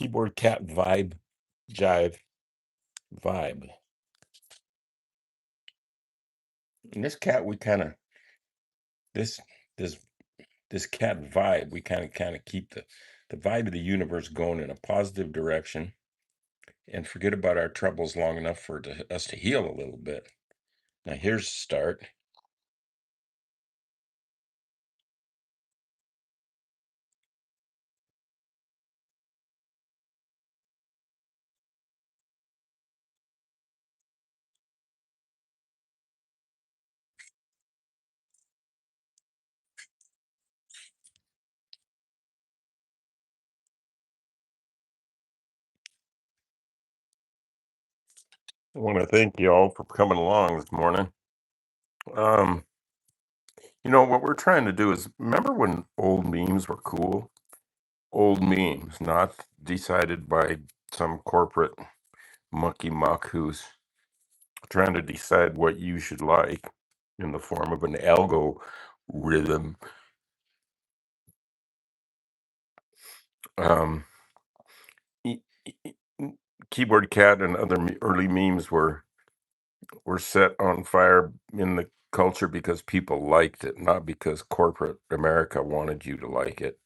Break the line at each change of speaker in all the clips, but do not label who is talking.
Keyboard Cat Vibe Jive Vibe. And this cat, we kind of this this this cat vibe, we kind of keep the vibe of the universe going in a positive direction, and forget about our troubles long enough for us to heal a little bit. Now here's the start. I want to thank you all for coming along this morning. Um, what we're trying to do is remember when old memes were cool? Old memes, not decided by some corporate mucky muck who's trying to decide what you should like in the form of an algorithm. Um, e- e- Keyboard Cat and other early memes were set on fire in the culture because people liked it, not because corporate America wanted you to like it.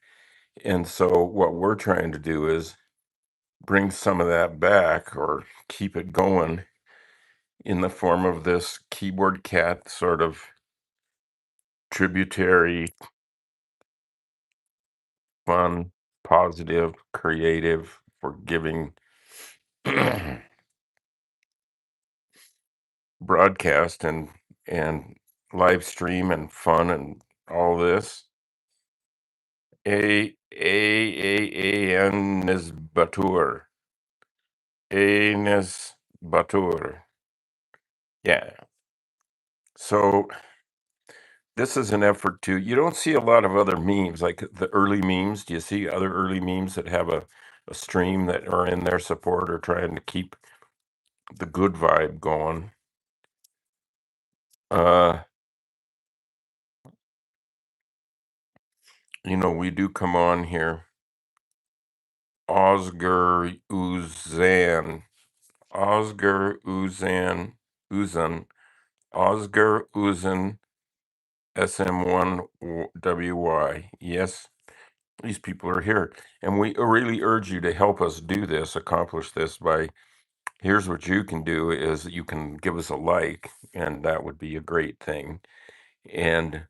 And so, what we're trying to do is bring some of that back or keep it going in the form of this Keyboard Cat sort of tributary, fun, positive, creative, forgiving broadcast and live stream and fun and all this. A N is Batur. A Batur. Yeah. So this is an effort to, you don't see a lot of other memes like the early memes. Do you see other early memes that have a stream that are in their support or trying to keep the good vibe going? Uh, we do come on here. Oscar Uzan. Oscar Uzan. Oscar Uzan SM1WY. Yes, these people are here. And we really urge you to help us do this, accomplish this by here's what you can do is you can give us a like, and that would be a great thing. And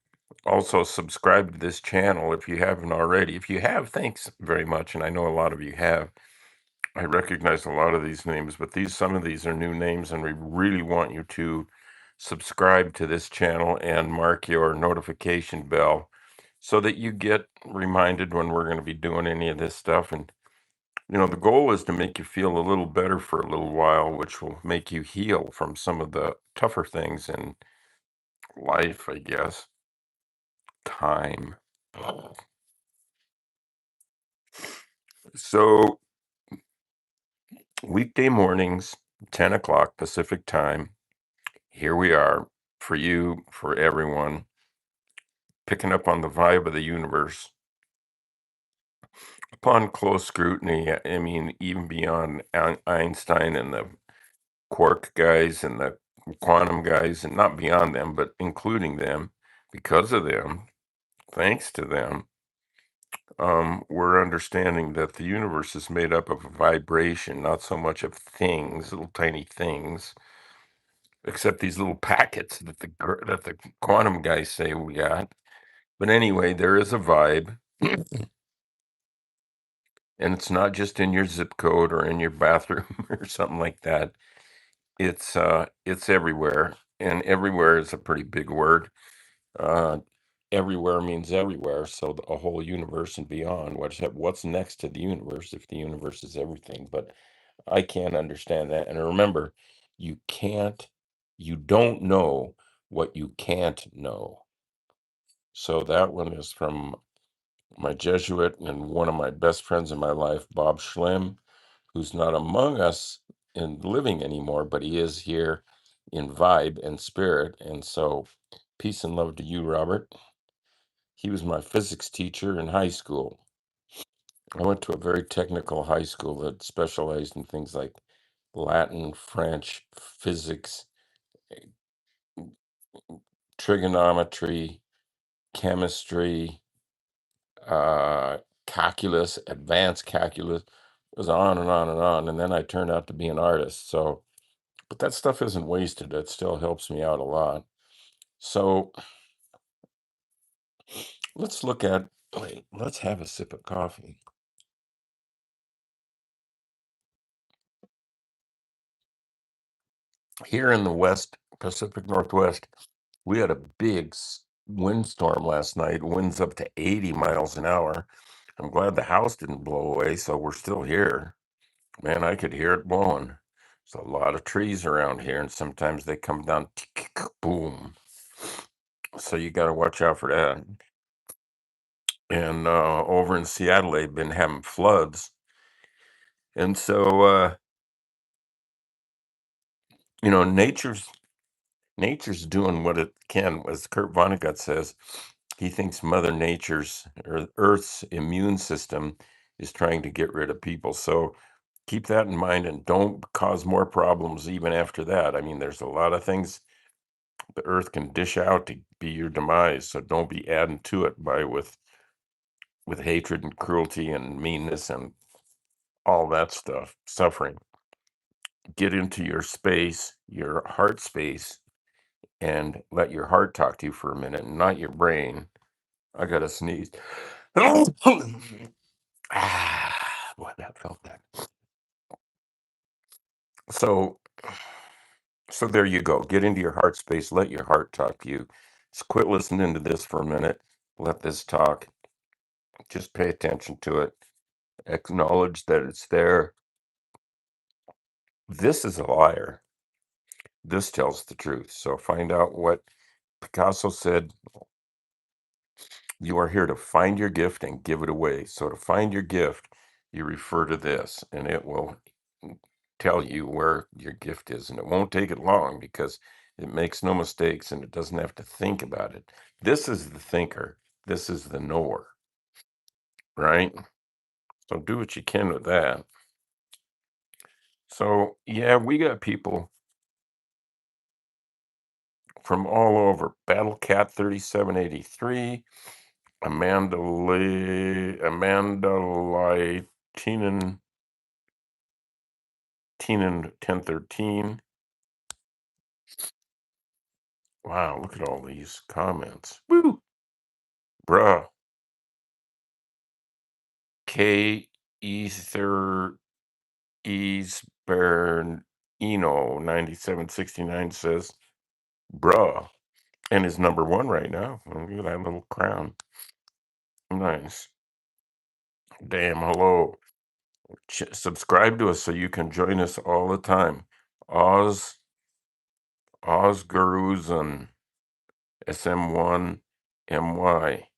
also subscribe to this channel if you haven't already. If you have, thanks very much. And I know a lot of you have. I recognize a lot of these names, but some of these are new names, and we really want you to subscribe to this channel and mark your notification bell so that you get reminded when we're going to be doing any of this stuff. And the goal is to make you feel a little better for a little while, which will make you heal from some of the tougher things in life, I guess. Time. So, weekday mornings, 10 o'clock Pacific time. Here we are for you, for everyone, picking up on the vibe of the universe. Upon close scrutiny, I mean, even beyond Einstein and the quark guys and the quantum guys, and not beyond them, but including them, because of them, thanks to them, we're understanding that the universe is made up of a vibration, not so much of things, little tiny things, except these little packets that the quantum guys say we got. But anyway, there is a vibe, and it's not just in your zip code or in your bathroom or something like that. It's everywhere, and everywhere is a pretty big word. Uh, Everywhere means everywhere, so a whole universe and beyond. What's next to the universe if the universe is everything? But I can't understand that. And remember, you can't, you don't know what you can't know. So that one is from my Jesuit and one of my best friends in my life, Bob Schlim, who's not among us in living anymore, but he is here in vibe and spirit. And so, peace and love to you, Robert. He was my physics teacher in high school. I went to a very technical high school that specialized in things like Latin, French, physics, trigonometry, chemistry, uh, calculus, advanced calculus. It was on and on and on. And then I turned out to be an artist. So, but that stuff isn't wasted. It still helps me out a lot. So let's look at, wait, let's have a sip of coffee. Here in the West, Pacific Northwest, we had a big windstorm last night, winds up to 80 miles an hour. I'm glad the house didn't blow away, so we're still here. Man, I could hear it blowing. There's a lot of trees around here, and sometimes they come down, tick, boom. So you got to watch out for that. And over in Seattle, they've been having floods. And so, nature's doing what it can. As Kurt Vonnegut says, he thinks Mother Nature's or Earth's immune system is trying to get rid of people. So keep that in mind and don't cause more problems even after that. I mean, there's a lot of things the Earth can dish out to be your demise. So don't be adding to it by with hatred and cruelty and meanness and all that stuff, suffering. Get into your space, your heart space, and let your heart talk to you for a minute, not your brain. I gotta sneeze. Boy, that felt that. So, so there you go. Get into your heart space. Let your heart talk to you. Just quit listening to this for a minute. Let this talk. Just pay attention to it. Acknowledge that it's there. This is a liar. This tells the truth. So find out what Picasso said. You are here to find your gift and give it away. So to find your gift, you refer to this, and it will tell you where your gift is. And it won't take it long because it makes no mistakes and it doesn't have to think about it. This is the thinker. This is the knower, right? So do what you can with that. So yeah, we got people from all over. Battle Cat 3783, Amanda Teenan 1013. Wow, look at all these comments. Woo! Bruh. K Ether Easbernino 9769 says, bruh, and is number one right now. Look at that little crown. Nice. Damn, hello. Subscribe to us so you can join us all the time. Oz Osgaruzan SM1 MY.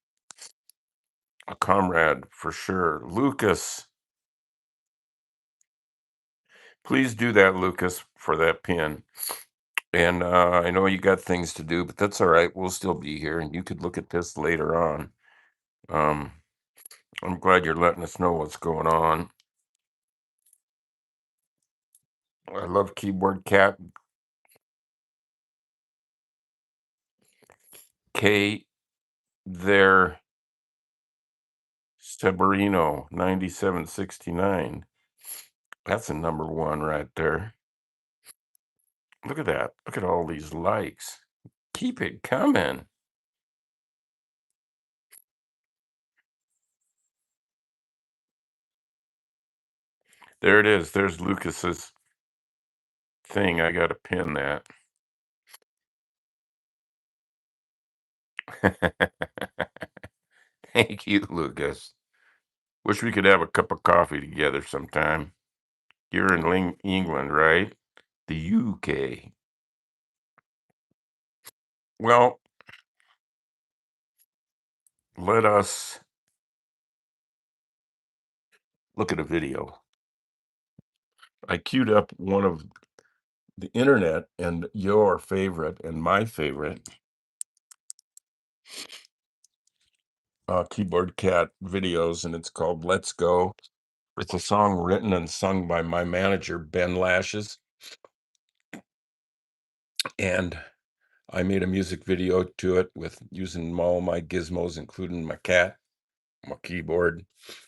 A comrade for sure. Lucas, please do that, Lucas, for that pin. And I know you got things to do, but that's all right. We'll still be here, and you could look at this later on. Um, I'm glad you're letting us know what's going on. I love Keyboard Cat. K there, Severino 9769. That's a number one right there. Look at that. Look at all these likes. Keep it coming. There it is. There's Lucas's thing. I got to pin that. Thank you, Lucas. Wish we could have a cup of coffee together sometime. You're in England, right? The UK. Well, let us look at a video. I queued up one of the internet and your favorite and my favorite Keyboard Cat videos, and it's called Let's Go. It's a song written and sung by my manager, Ben Lashes, and I made a music video to it with using all my gizmos, including my cat, my keyboard,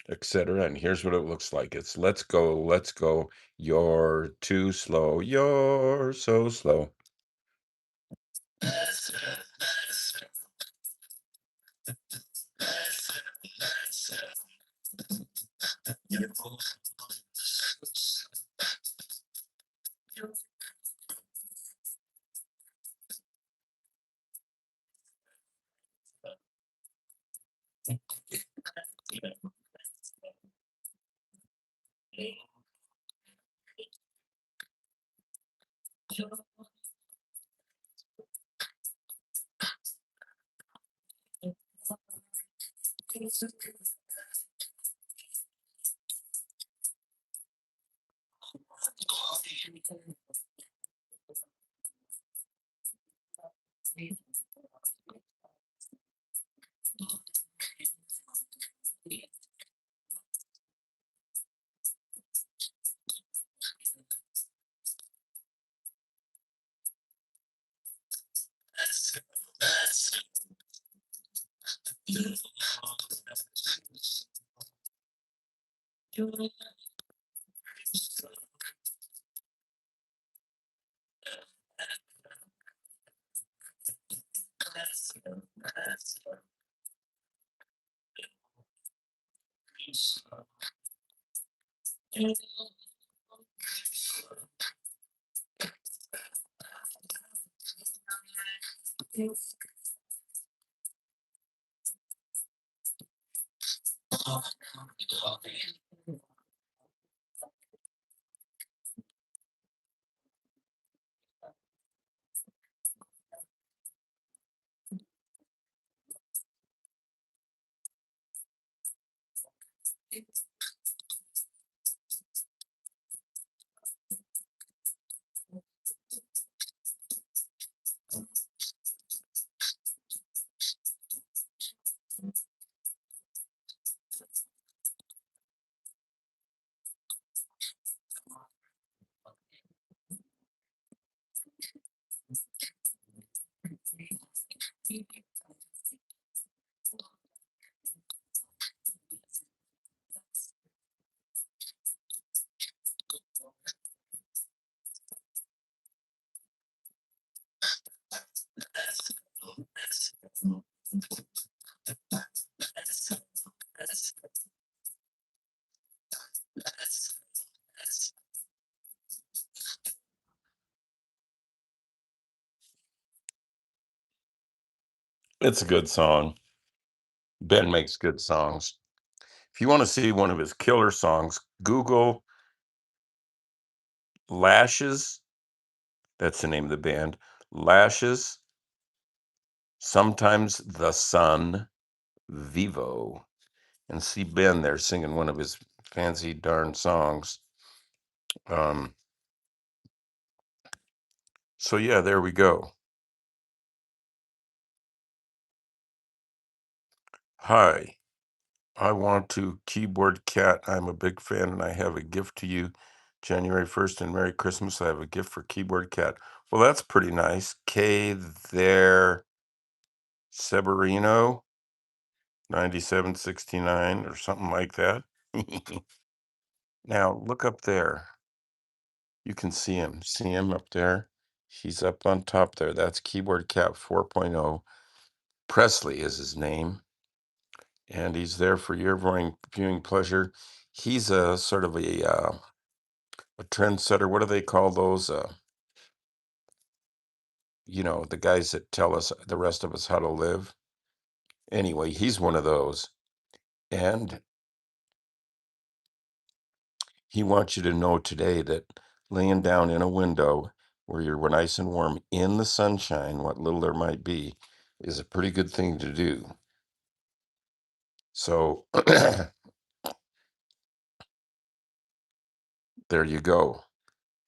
etc. And here's what it looks like. It's let's go. You're too slow. You're so slow. It's a good song. Ben makes good songs. If you want to see one of his killer songs, Google Lashes. That's the name of the band. Lashes, sometimes the Sun, Vivo, and see Ben there singing one of his fancy darn songs. Um, so yeah, there we go. Hi, I want to Keyboard Cat. I'm a big fan and I have a gift to you. January 1st and Merry Christmas. I have a gift for Keyboard Cat. Well, that's pretty nice. K there, Severino, 9769 or something like that. Now look up there. You can see him. See him up there? He's up on top there. That's Keyboard Cat 4.0. Presley is his name, and he's there for your viewing pleasure. He's a sort of a trendsetter. What do they call those? The guys that tell us, the rest of us, how to live. Anyway, he's one of those. And he wants you to know today that laying down in a window where you're nice and warm in the sunshine, what little there might be, is a pretty good thing to do. So there you go.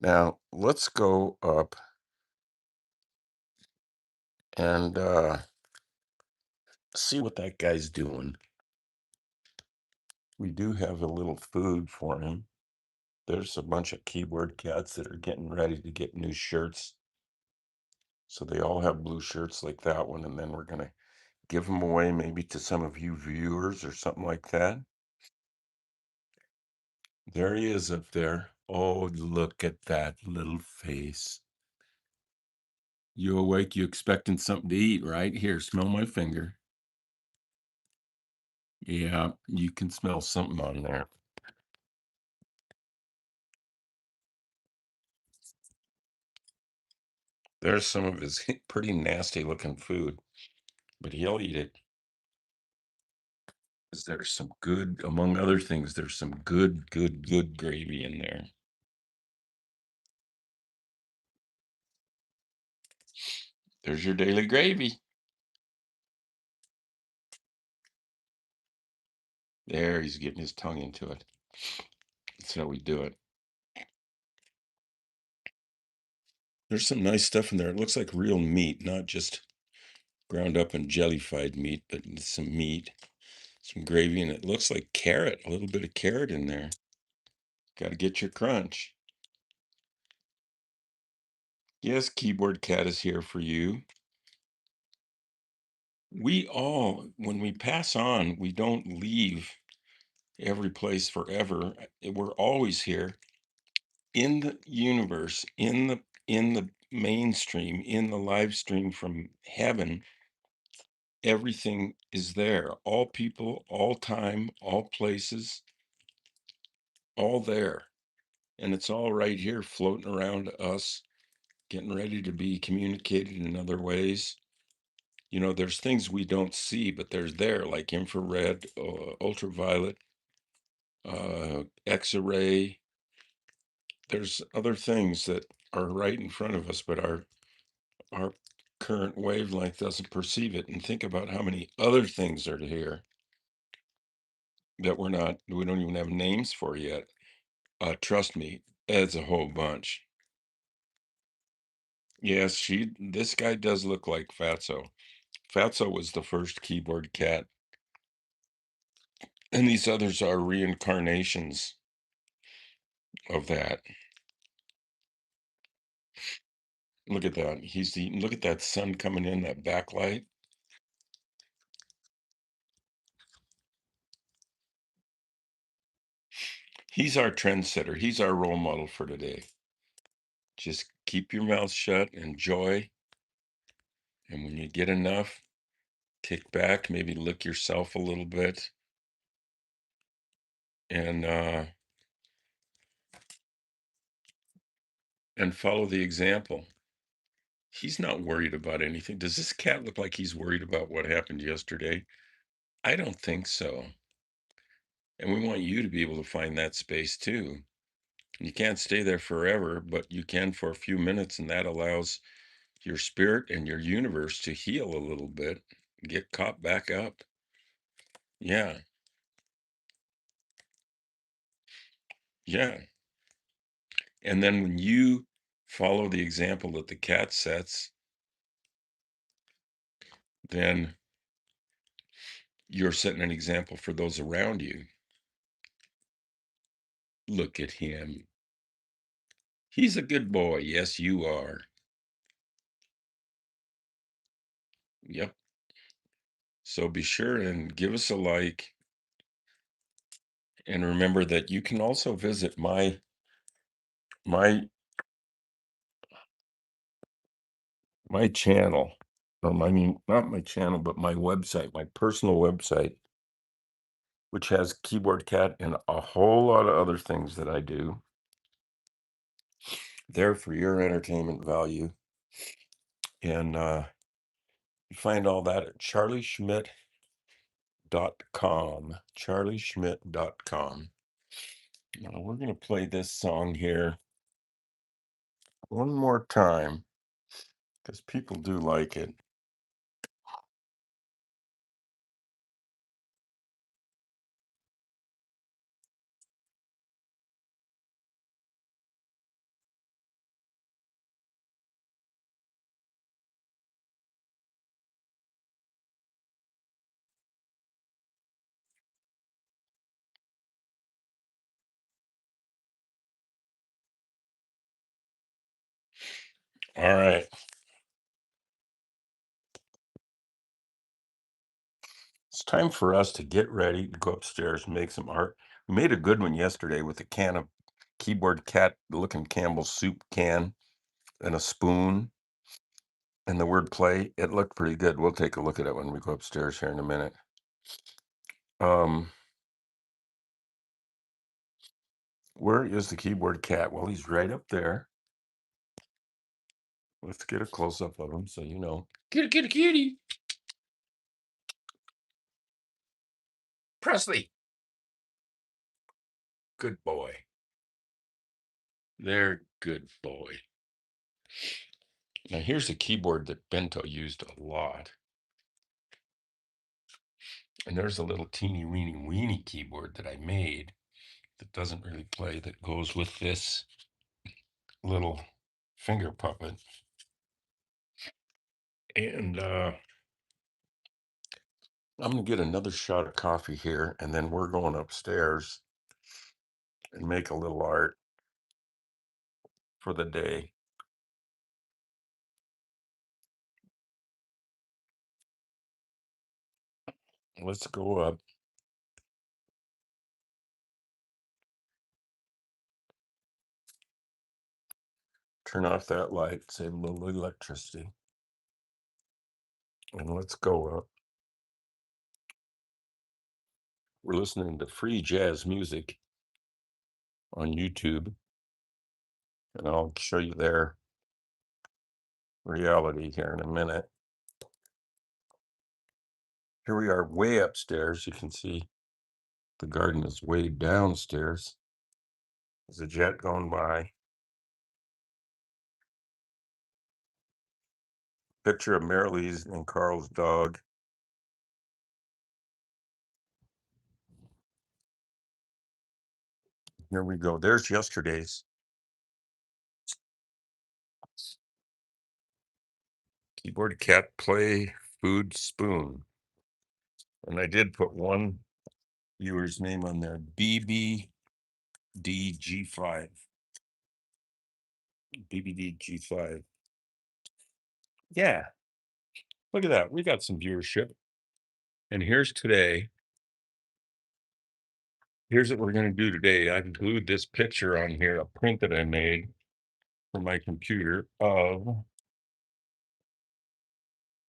Now let's go up and See what that guy's doing. We do have a little food for him. There's a bunch of keyboard cats that are getting ready to get new shirts. So they all have blue shirts like that one, and then we're gonna give them away maybe to some of you viewers or something like that. There he is up there. Oh, look at that little face. You awake? You expecting something to eat, right? Here, smell my finger. Yeah, you can smell something on there. There's some of his pretty nasty looking food, but he'll eat it. 'Cause there's some good, among other things, there's some good gravy in there. There's your daily gravy. There, he's getting his tongue into it. That's how we do it. There's some nice stuff in there. It looks like real meat, not just ground up and jellified meat, but some meat, some gravy, and it looks like carrot, a little bit of carrot in there. Got to get your crunch. Yes, Keyboard Cat is here for you. We all, when we pass on, we don't leave every place forever. We're always here in the universe, in the mainstream, in the live stream from heaven. Everything is there. All people, all time, all places, all there. And it's all right here floating around us, getting ready to be communicated in other ways. You know, there's things we don't see, but there's there, like infrared, ultraviolet, X-ray. There's other things that are right in front of us, but our current wavelength doesn't perceive it. And think about how many other things are here that we don't even have names for yet. Trust me, it's a whole bunch. Yes, this guy does look like Fatso. Fatso was the first keyboard cat, and these others are reincarnations of that. Look at that. Look at that sun coming in, that backlight. He's our trendsetter. He's our role model for today. Just keep your mouth shut, enjoy, and when you get enough, kick back, maybe lick yourself a little bit, and follow the example. He's not worried about anything. Does this cat look like he's worried about what happened yesterday? I don't think so. And we want you to be able to find that space too. You can't stay there forever, but you can for a few minutes, and that allows your spirit and your universe to heal a little bit, get caught back up. Yeah, yeah. And then when you follow the example that the cat sets, then you're setting an example for those around you. Look at him. He's a good boy. Yes, you are. Yep. So be sure and give us a like. And remember that you can also visit my my channel. I mean, not my channel, but my website, my personal website, which has Keyboard Cat and a whole lot of other things that I do there for your entertainment value. And you find all that at charlieschmidt.com. Charlieschmidt.com. Now we're going to play this song here one more time because people do like it. All right. It's time for us to get ready to go upstairs and make some art. We made a good one yesterday with a can of keyboard cat looking Campbell's soup can and a spoon and the word play. It looked pretty good. We'll take a look at it when we go upstairs here in a minute. Where is the keyboard cat? Well, he's right up there. Let's get a close up of him so you know. Kitty, kitty, kitty. Presley. Good boy. There, good boy. Now, here's a keyboard that Bento used a lot. And there's a little teeny weeny keyboard that I made that doesn't really play that goes with this little finger puppet. And I'm going to get another shot of coffee here, and then we're going upstairs and make a little art for the day. Let's go up. Turn off that light, save a little electricity. And let's go up. We're listening to free jazz music on YouTube. And I'll show you their reality here in a minute. Here we are way upstairs. You can see the garden is way downstairs. There's a jet going by. Picture of Marilee's and Carl's dog. Here we go. There's yesterday's keyboard cat play food spoon. And I did put one viewer's name on there, BBDG5. BBDG5. Yeah, look at that. We got some viewership. And here's today. Here's what we're going to do today. I've glued this picture on here, a print that I made for my computer of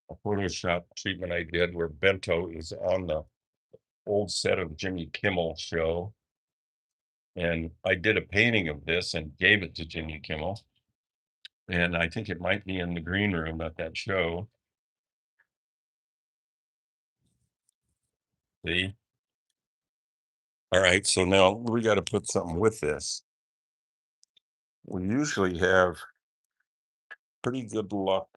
a Photoshop treatment I did where Bento is on the old set of Jimmy Kimmel show. And I did a painting of this and gave it to Jimmy Kimmel. And I think it might be in the green room at that show. See? All right, so now we got to put something with this. We usually have pretty good luck.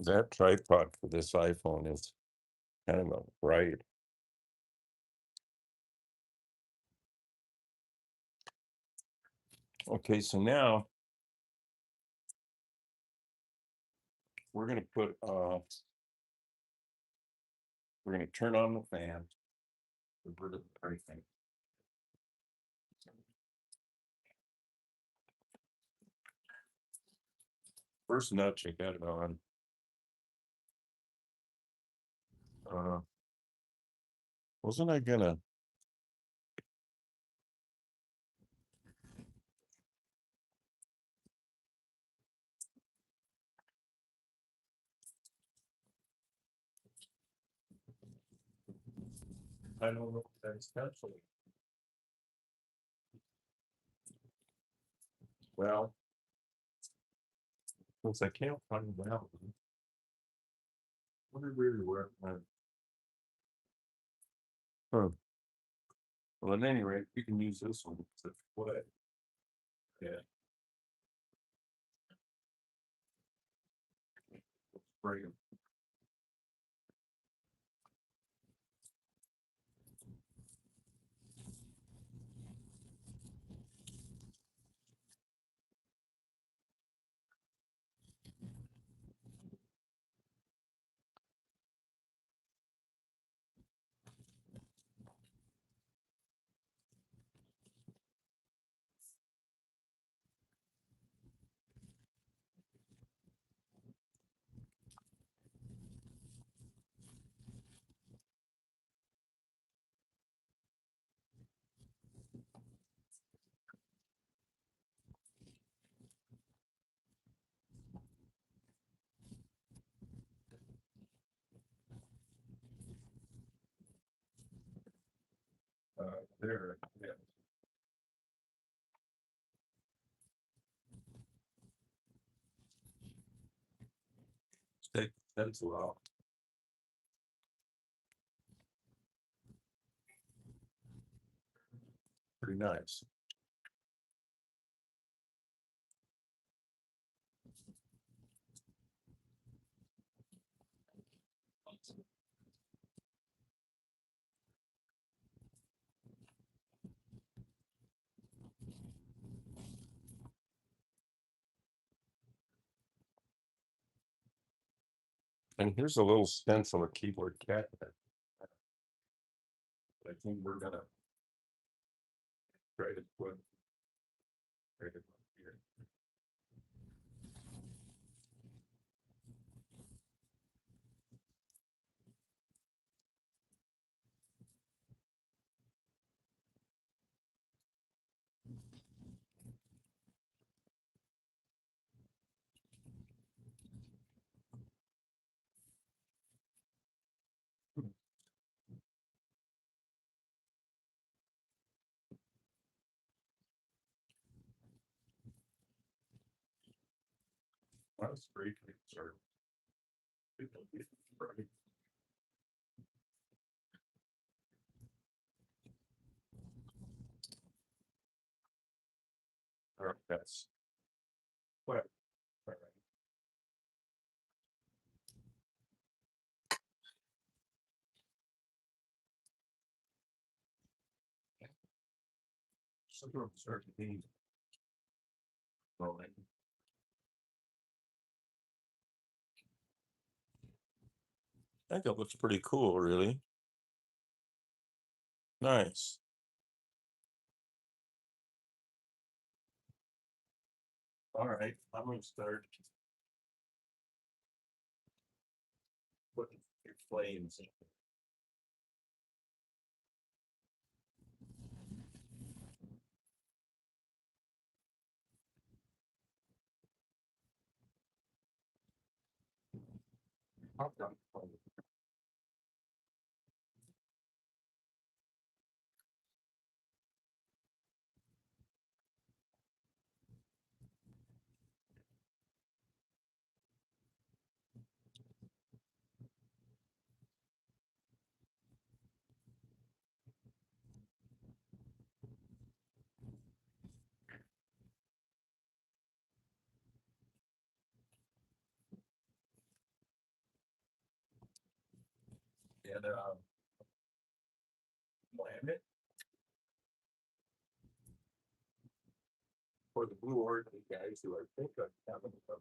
That tripod for this iPhone is kind of a bright. Okay, so now we're going to put, we're going to turn on the fan. Get rid of everything. First notch, I got it on. Wasn't I gonna? I don't know if that's potentially. Well, since I can't find it out, wonder really where it went. Huh. Well, at any rate, you can use this one to play. Yeah. Bring it. stencil out. Pretty nice. And here's a little stencil of keyboard cat. I think we're gonna try to put right about here. That's great. Sorry. All right, that's what. All right. Sometimes start to be rolling. I think it looks pretty cool, really. Nice. All right, I'm gonna start putting your flames in. I've done plenty. And blend it for the Blue Orchid guys who I think are having some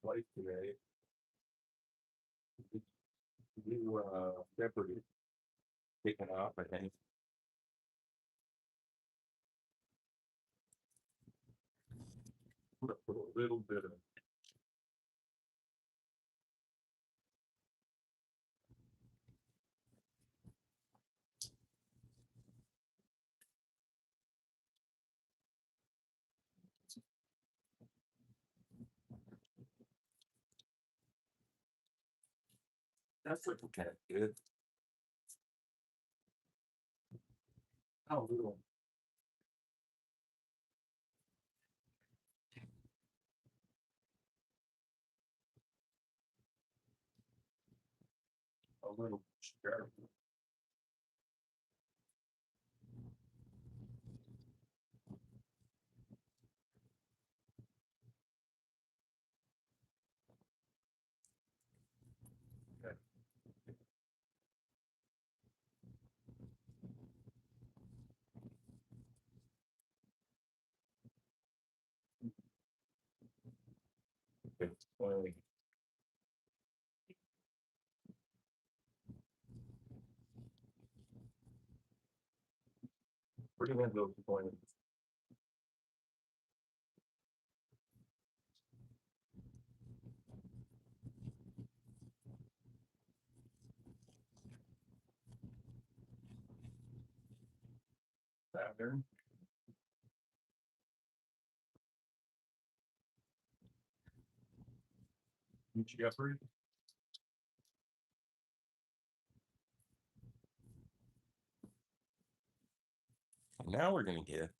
light today. New Jeopardy taken off, I think. Put a little bit of that's looking kind of good. How little. A little sharp. Okay. Okay. We're gonna have those points. Pattern. Jeffrey. Now we're gonna get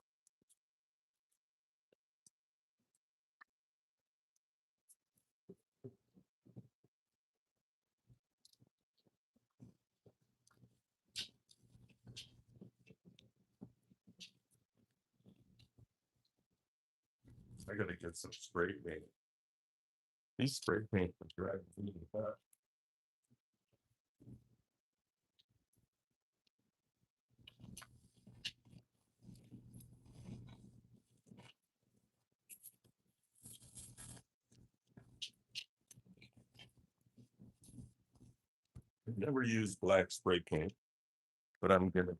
I gotta get some spray paint. These spray paint are driving me nuts. I've never used black spray paint, but I'm gonna.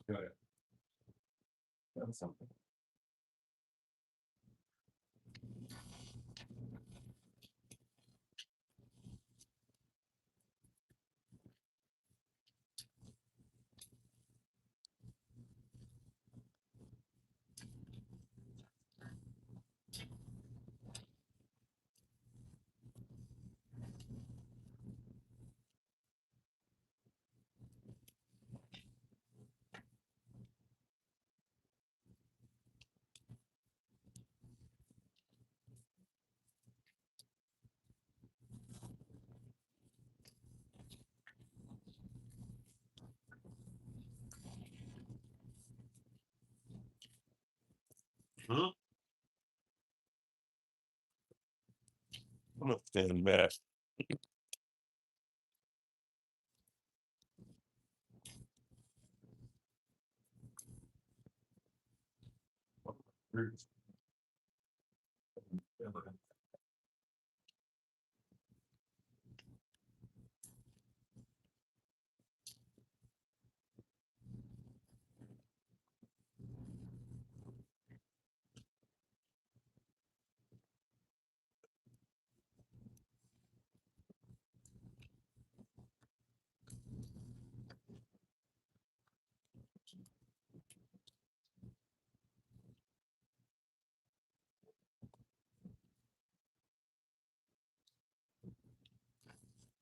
Got it. Done something. Hmm? I'm gonna stand back.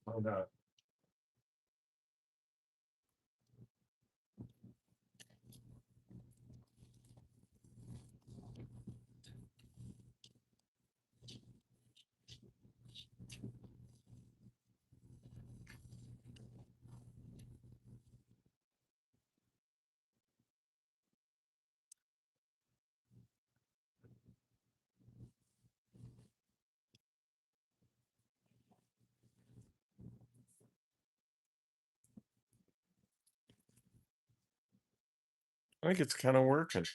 Why not? I think it's kind of working.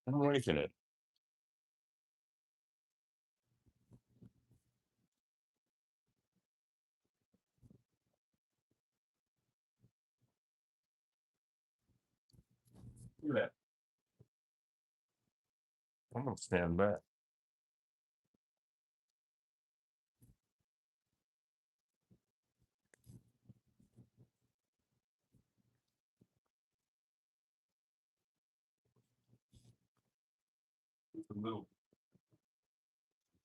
I'm liking it. Look at that. I'm gonna stand back. With a little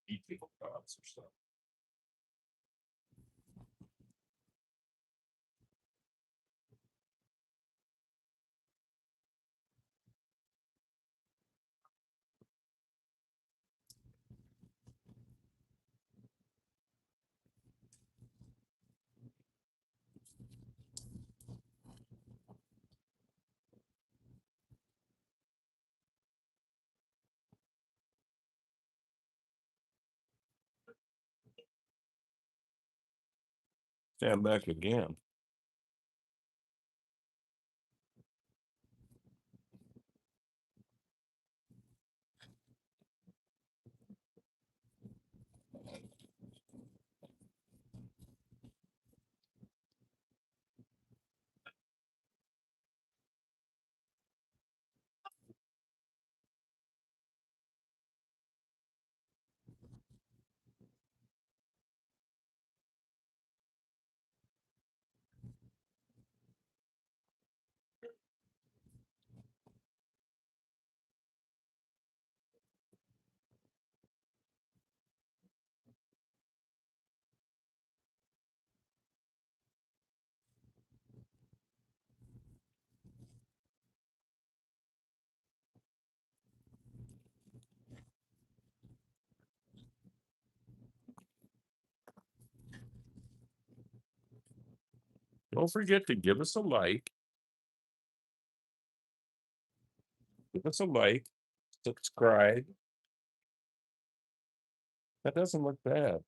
detail dots or stuff. Stand back again. Don't forget to give us a like. Give us a like. Subscribe. That doesn't look bad.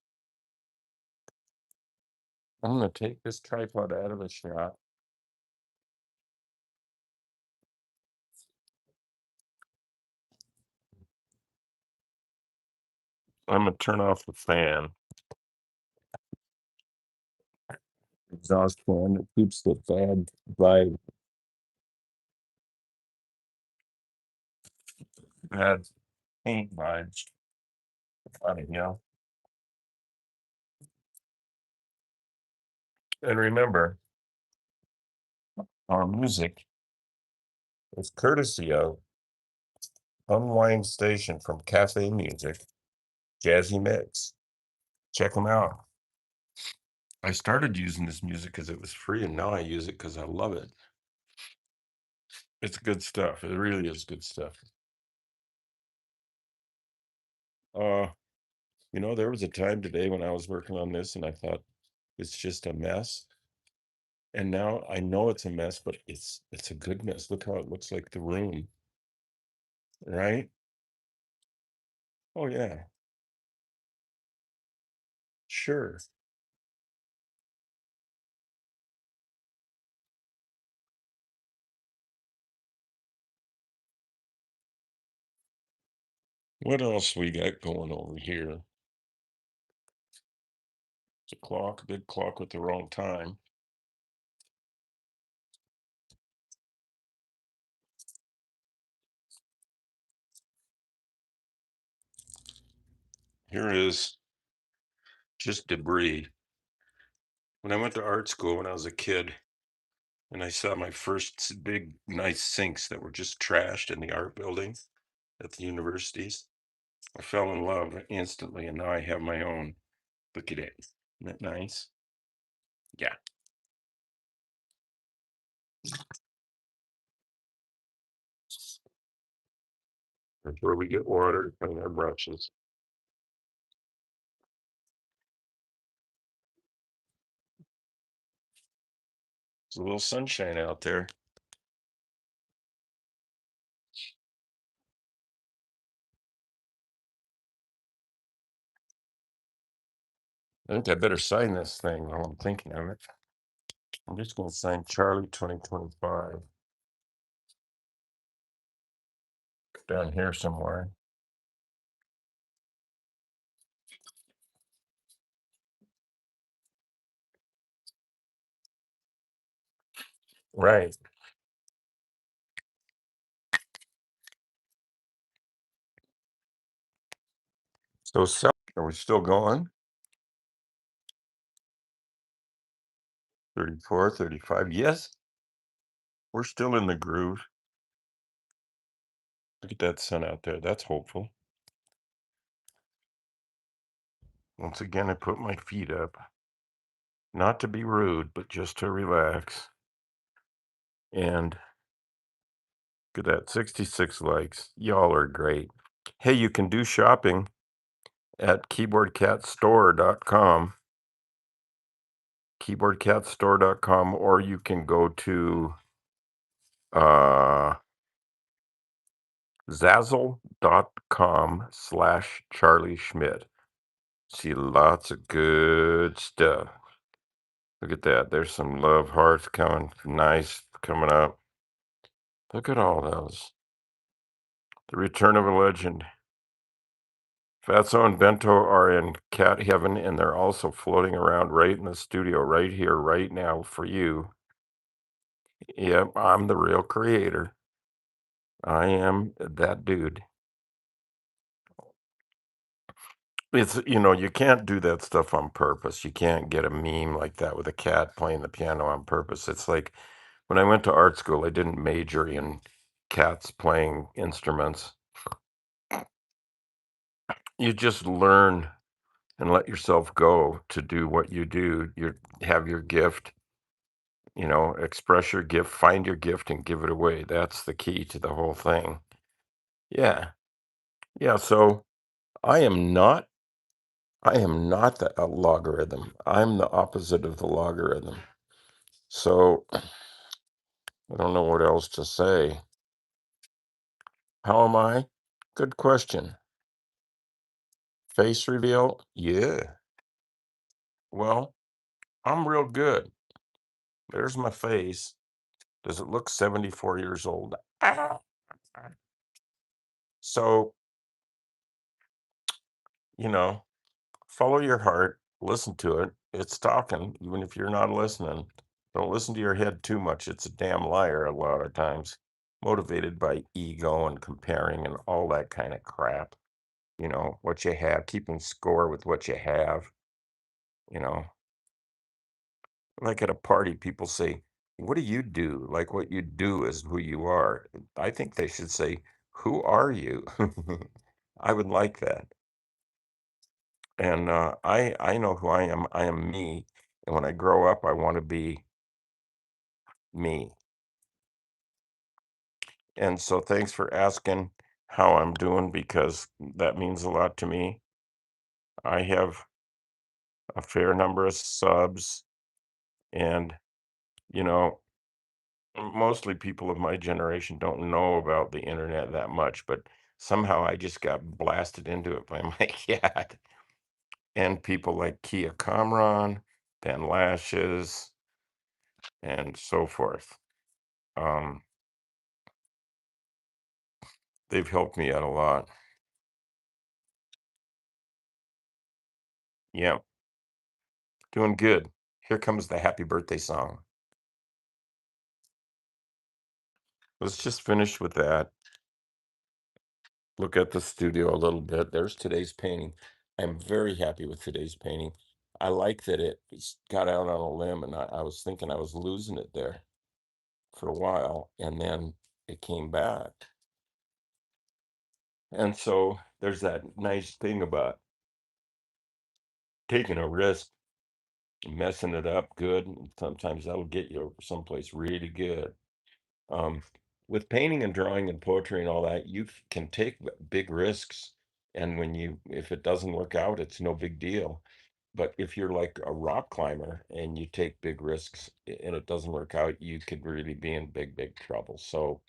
I'm gonna take this tripod out of the shot. I'm gonna turn off the fan. Exhaust fan that keeps the bad paint vibes out of here. And remember, our music is courtesy of Unwind Station from Cafe Music, Jazzy Mix. Check them out. I started using this music because it was free, and now I use it because I love it. It's good stuff. It really is good stuff. Uh, there was a time today when I was working on this and I thought it's just a mess. And now I know it's a mess, but it's a good mess. Look how it looks like the room, right? Oh yeah, sure. What else we got going over here? It's a clock, a big clock with the wrong time. Here is just debris. When I went to art school when I was a kid, and I saw my first big, nice sinks that were just trashed in the art building at the universities, I fell in love instantly, and now I have my own. Look at it. Isn't that nice? Yeah. That's where we get water to clean our brushes. There's a little sunshine out there. I think I better sign this thing while I'm thinking of it. I'm just going to sign Charlie 2025 down here somewhere. Right. So, are we still going? 34, 35. Yes, we're still in the groove. Look at that sun out there. That's hopeful. Once again, I put my feet up. Not to be rude, but just to relax. And look at that, 66 likes. Y'all are great. Hey, you can do shopping at keyboardcatstore.com. Keyboardcatstore.com, or you can go to zazzle.com/Charlie Schmidt. See lots of good stuff. Look at that. There's some love hearts coming. Nice coming up. Look at all those. The return of a legend. Fatso and Bento are in cat heaven, and they're also floating around right in the studio, right here, right now for you. Yep, I'm the real creator. I am that dude. You can't do that stuff on purpose. You can't get a meme like that with a cat playing the piano on purpose. It's like when I went to art school, I didn't major in cats playing instruments. You just learn and let yourself go to do what you do. You have your gift, express your gift, find your gift and give it away. That's the key to the whole thing. Yeah. Yeah. So I am not I am not a logarithm. I'm the opposite of the logarithm. So I don't know what else to say. How am I? Good question. Face reveal? Yeah. Well, I'm real good. There's my face. Does it look 74 years old? Ah. So, you know, follow your heart, listen to it. It's talking, even if you're not listening. Don't listen to your head too much. It's a damn liar a lot of times, motivated by ego and comparing and all that kind of crap. What you have, keeping score with what you have, you know. Like at a party, people say, "What do you do?" Like what you do is who you are. I think they should say, "Who are you?" I would like that. And I know who I am. I am me. And when I grow up, I want to be me. And so thanks for asking how I'm doing because that means a lot to me. I have a fair number of subs, and you know, mostly people of my generation don't know about the internet that much, but somehow I just got blasted into it by my cat and people like Kia Kamran, Dan Lashes, and so forth. Um, they've helped me out a lot. Yeah, doing good. Here comes the happy birthday song. Let's just finish with that. Look at the studio a little bit. There's today's painting. I'm very happy with today's painting. I like that got out on a limb, and I was thinking I was losing it there for a while, and then it came back. And so there's that nice thing about taking a risk, messing it up good. And sometimes that'll get you someplace really good. Um, with painting and drawing and poetry and all that, you can take big risks. And if it doesn't work out, it's no big deal. But if you're like a rock climber and you take big risks and it doesn't work out, you could really be in big, big trouble. So,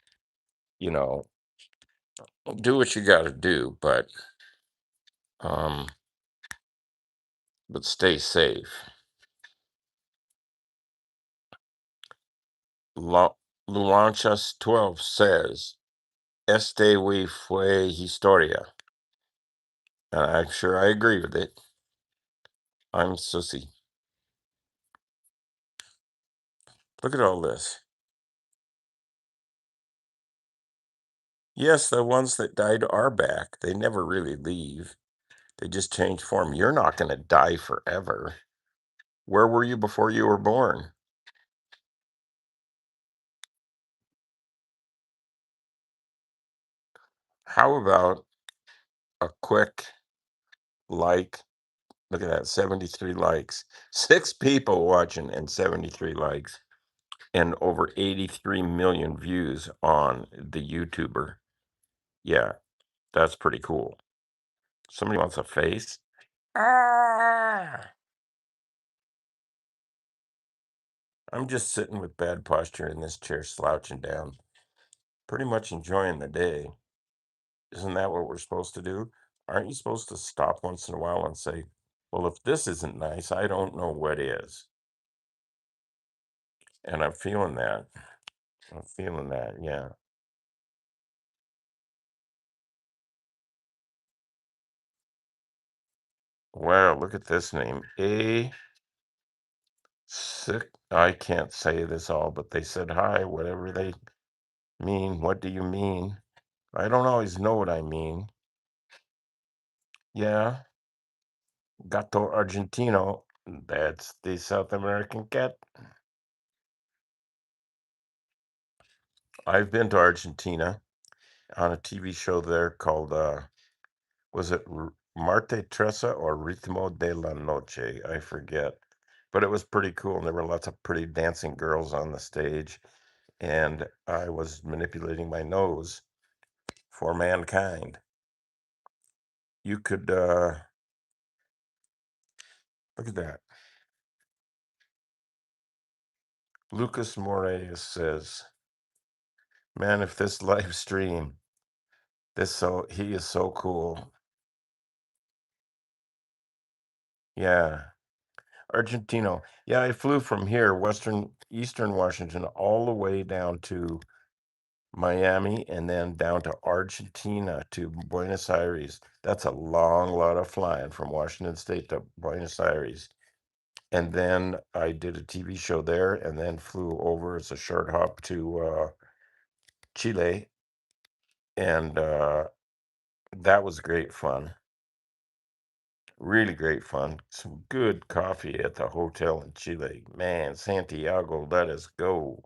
you know, do what you got to do, um, but stay safe. Luanchas 12 says, Este we fue historia. And I'm sure I agree with it. I'm Susie. Look at all this. Yes, the ones that died are back. They never really leave. They just change form. You're not going to die forever. Where were you before you were born? How about a quick like? Look at that, 73 likes. Six people watching and 73 likes, and over 83 million views on the YouTuber. Yeah, that's pretty cool. Somebody wants a face? Ah! I'm just sitting with bad posture in this chair, slouching down, pretty much enjoying the day. Isn't that what we're supposed to do? Aren't you supposed to stop once in a while and say, well, if this isn't nice, I don't know what is? And I'm feeling that. I'm feeling that. Yeah. Wow, look at this name. A sick. I can't say this all, but they said hi, whatever they mean. What do you mean? I don't always know what I mean. Yeah. Gato Argentino. That's the South American cat. I've been to Argentina on a TV show there called, was it Marte Tresa or Ritmo de la Noche? I forget. But it was pretty cool. And there were lots of pretty dancing girls on the stage. And I was manipulating my nose for mankind. You could, look at that. Lucas Moraes says, man, if this live stream, he is so cool. Yeah. Argentino. Yeah, I flew from here, Eastern Washington, all the way down to Miami and then down to Argentina to Buenos Aires. That's a long lot of flying from Washington State to Buenos Aires. And then I did a TV show there and then flew over as a short hop to Chile. And that was great fun. Really great fun. Some good coffee at the hotel in Chile. Man, Santiago, let us go.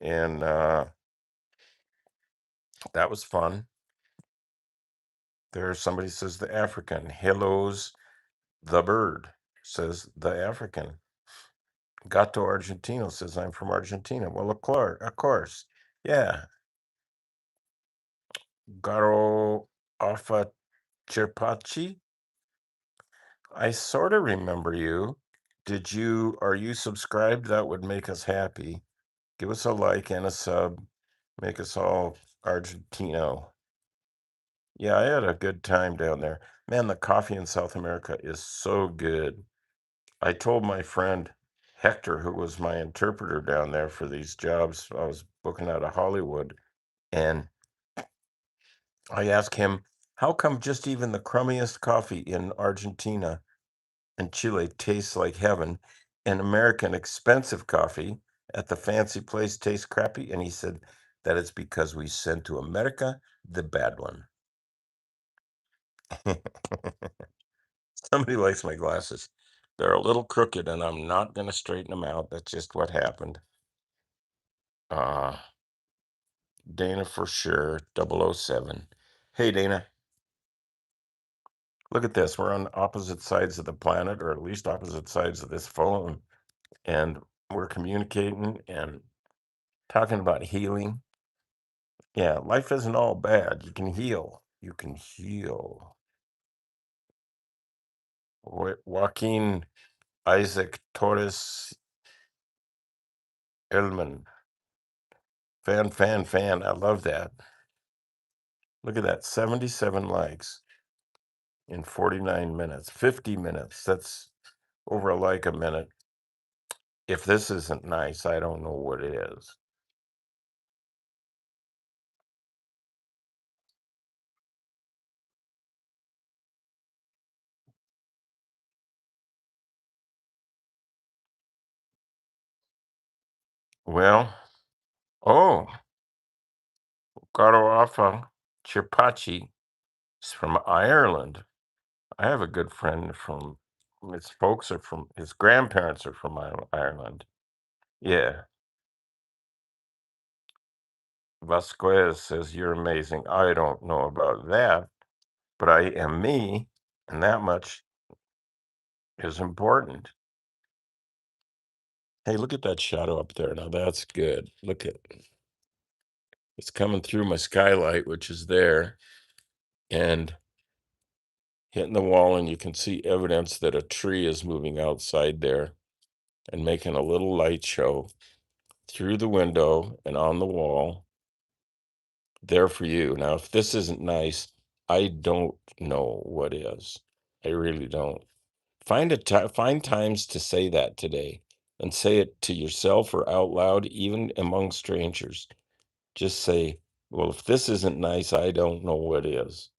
And that was fun. There, somebody says the African. Hello's the bird, says the African. Gato Argentino says I'm from Argentina. Well, of course. Yeah. Garo Alfa Chirpachi. I sort of remember you. Are you subscribed? That would make us happy. Give us a like and a sub. Make us all Argentino. Yeah, I had a good time down there. Man, the coffee in South America is so good. I told my friend Hector, who was my interpreter down there for these jobs I was booking out of Hollywood, and I asked him, how come just even the crummiest coffee in Argentina and Chile tastes like heaven, and American expensive coffee at the fancy place tastes crappy? And he said that it's because we send to America the bad one. Somebody likes my glasses. They're a little crooked, and I'm not going to straighten them out. That's just what happened. Uh, Dana for sure, 007. Hey, Dana, look at this. We're on opposite sides of the planet, or at least opposite sides of this phone, and we're communicating and talking about healing. Yeah, life isn't all bad. You can heal. You can heal. Joaquin Isaac Torres Elman. Fan, fan, fan. I love that. Look at that. 77 likes in 49 minutes, 50 minutes. That's over a like a minute. If this isn't nice, I don't know what is. Well, oh, Garoafa Chirpachi is from Ireland. I have a good friend from his grandparents are from Ireland. Yeah. Vasquez says, you're amazing. I don't know about that, but I am me, and that much is important. Hey, look at that shadow up there. Now that's good. Look at it's coming through my skylight, which is there, and hitting the wall, and you can see evidence that a tree is moving outside there and making a little light show through the window and on the wall there for you. Now, if this isn't nice, I don't know what is. I really don't. Find times to say that today. and say it to yourself or out loud, even among strangers. Just say, well, if this isn't nice, I don't know what is.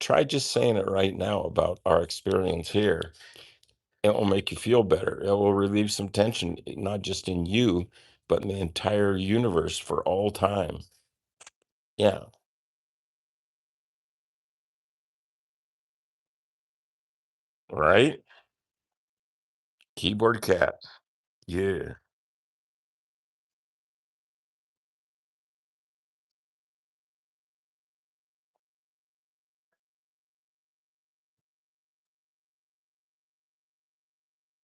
Try just saying it right now about our experience here. It will make you feel better. It will relieve some tension, not just in you, but in the entire universe for all time. Yeah, right? Keyboard cat. Yeah.